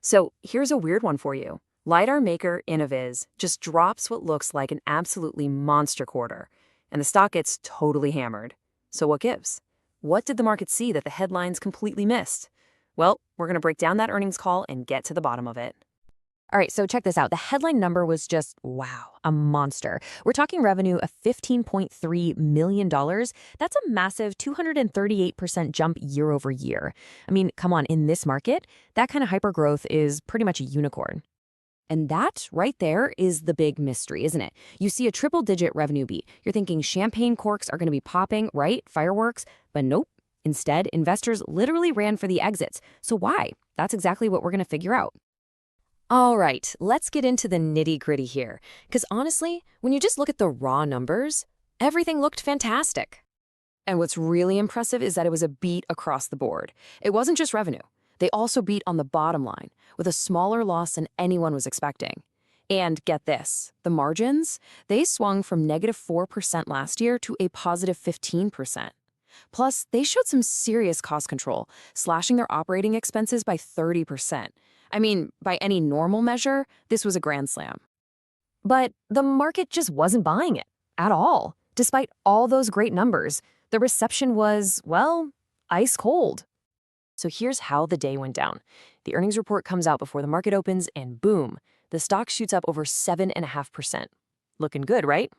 So here's a weird one for you. LiDAR maker Innoviz just drops what looks like an absolutely monster quarter, and the stock gets totally hammered. So what gives? What did the market see that the headlines completely missed? Well, we're going to break down that earnings call and get to the bottom of it. All right, so check this out. The headline number was just, wow, a monster. We're talking revenue of $15.3 million. That's a massive 238% jump year over year. I mean, come on, in this market, that kind of hypergrowth is pretty much a unicorn. And that right there is the big mystery, isn't it? You see a triple-digit revenue beat. You're thinking champagne corks are going to be popping, right? Fireworks. But nope. Instead, investors literally ran for the exits. So why? That's exactly what we're going to figure out. All right, let's get into the nitty-gritty here. Because honestly, when you just look at the raw numbers, everything looked fantastic. And what's really impressive is that it was a beat across the board. It wasn't just revenue. They also beat on the bottom line, with a smaller loss than anyone was expecting. And get this, the margins, they swung from -4% last year to a positive 15%. Plus, they showed some serious cost control, slashing their operating expenses by 30%. I mean, by any normal measure, this was a grand slam. But the market just wasn't buying it at all. Despite all those great numbers, the reception was, well, ice cold. So here's how the day went down. The earnings report comes out before the market opens, and boom, the stock shoots up over 7.5%. Looking good, right?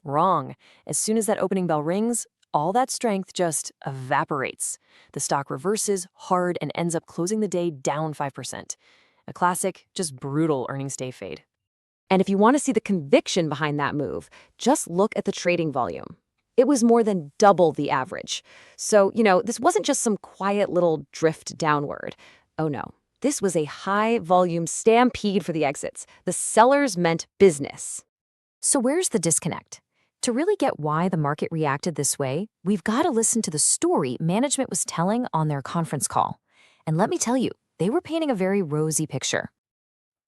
Wrong. As soon as that opening bell rings, all that strength just evaporates. The stock reverses hard and ends up closing the day down 5%. A classic, just brutal earnings day fade. And if you want to see the conviction behind that move, just look at the trading volume. It was more than double the average. So, this wasn't just some quiet little drift downward. Oh no, this was a high-volume stampede for the exits. The sellers meant business. So where's the disconnect? To really get why the market reacted this way, we've got to listen to the story management was telling on their conference call. And let me tell you, they were painting a very rosy picture.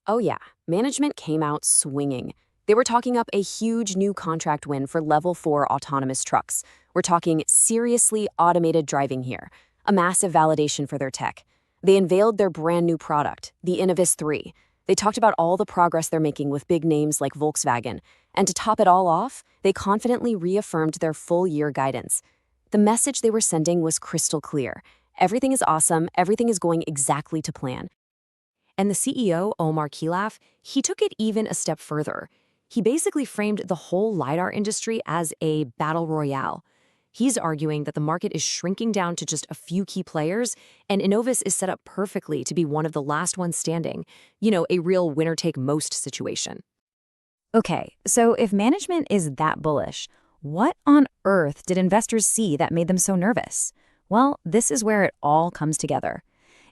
Oh yeah, management came out swinging. They were talking up a huge new contract win for Level 4 autonomous trucks. We're talking seriously automated driving here, a massive validation for their tech. They unveiled their brand new product, the InnovizThree. They talked about all the progress they're making with big names like Volkswagen. And to top it all off, they confidently reaffirmed their full-year guidance. The message they were sending was crystal clear. Everything is awesome, everything is going exactly to plan. And the CEO, Omar Khalaf, he took it even a step further. He basically framed the whole LiDAR industry as a battle royale. He's arguing that the market is shrinking down to just a few key players, and Innoviz is set up perfectly to be one of the last ones standing. A real winner-take-most situation. Okay, so if management is that bullish, what on earth did investors see that made them so nervous? Well, this is where it all comes together.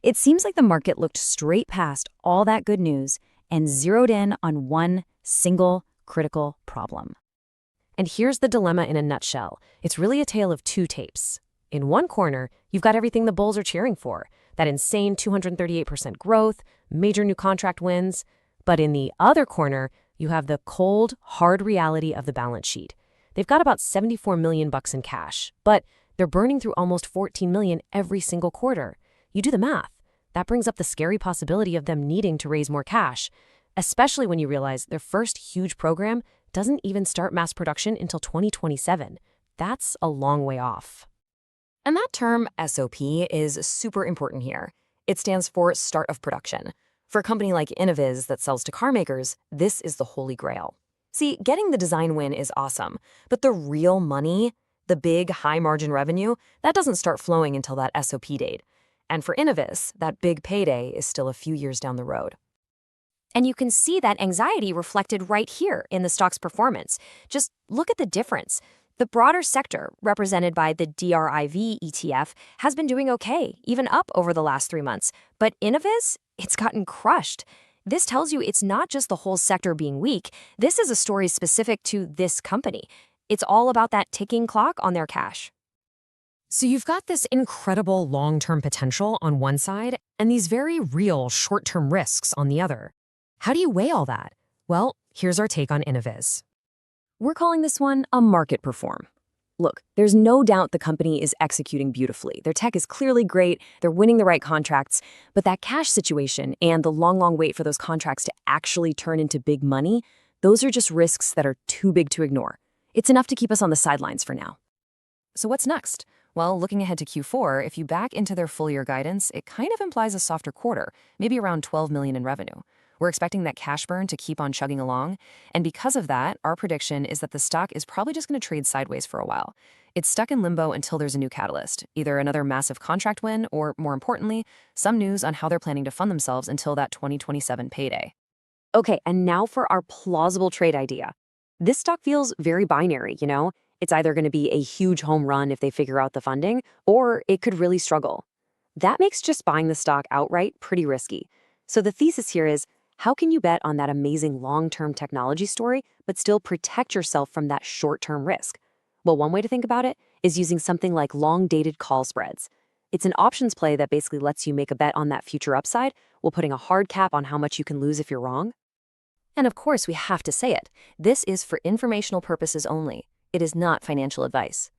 It seems like the market looked straight past all that good news and zeroed in on one single critical problem. And here's the dilemma in a nutshell. It's really a tale of two tapes. In one corner, you've got everything the bulls are cheering for, that insane 238% growth, major new contract wins. But in the other corner, you have the cold, hard reality of the balance sheet. They've got about $74 million in cash, but they're burning through almost $14 million every single quarter. You do the math. That brings up the scary possibility of them needing to raise more cash, especially when you realize their first huge program doesn't even start mass production until 2027. That's a long way off. And that term, SOP, is super important here. It stands for start of production. For a company like Innoviz that sells to car makers, this is the holy grail. See, getting the design win is awesome, but the real money, the big high-margin revenue, that doesn't start flowing until that SOP date. And for Innoviz, that big payday is still a few years down the road. And you can see that anxiety reflected right here in the stock's performance. Just look at the difference. The broader sector, represented by the DRIV ETF, has been doing okay, even up over the last 3 months. But Innoviz, it's gotten crushed. This tells you it's not just the whole sector being weak. This is a story specific to this company. It's all about that ticking clock on their cash. So you've got this incredible long-term potential on one side and these very real short-term risks on the other. How do you weigh all that? Well, here's our take on Innoviz. We're calling this one a market perform. Look, there's no doubt the company is executing beautifully. Their tech is clearly great, they're winning the right contracts, but that cash situation and the long wait for those contracts to actually turn into big money, those are just risks that are too big to ignore. It's enough to keep us on the sidelines for now. So what's next? Well, looking ahead to Q4, if you back into their full-year guidance, it kind of implies a softer quarter, maybe around $12 million in revenue. We're expecting that cash burn to keep on chugging along, and because of that, our prediction is that the stock is probably just going to trade sideways for a while. It's stuck in limbo until there's a new catalyst, either another massive contract win or, more importantly, some news on how they're planning to fund themselves until that 2027 payday. Okay, and now for our plausible trade idea. This stock feels very binary, you know? It's either going to be a huge home run if they figure out the funding, or it could really struggle. That makes just buying the stock outright pretty risky. So the thesis here is, how can you bet on that amazing long-term technology story, but still protect yourself from that short-term risk? Well, one way to think about it is using something like long-dated call spreads. It's an options play that basically lets you make a bet on that future upside while putting a hard cap on how much you can lose if you're wrong. And of course, we have to say it. This is for informational purposes only. It is not financial advice.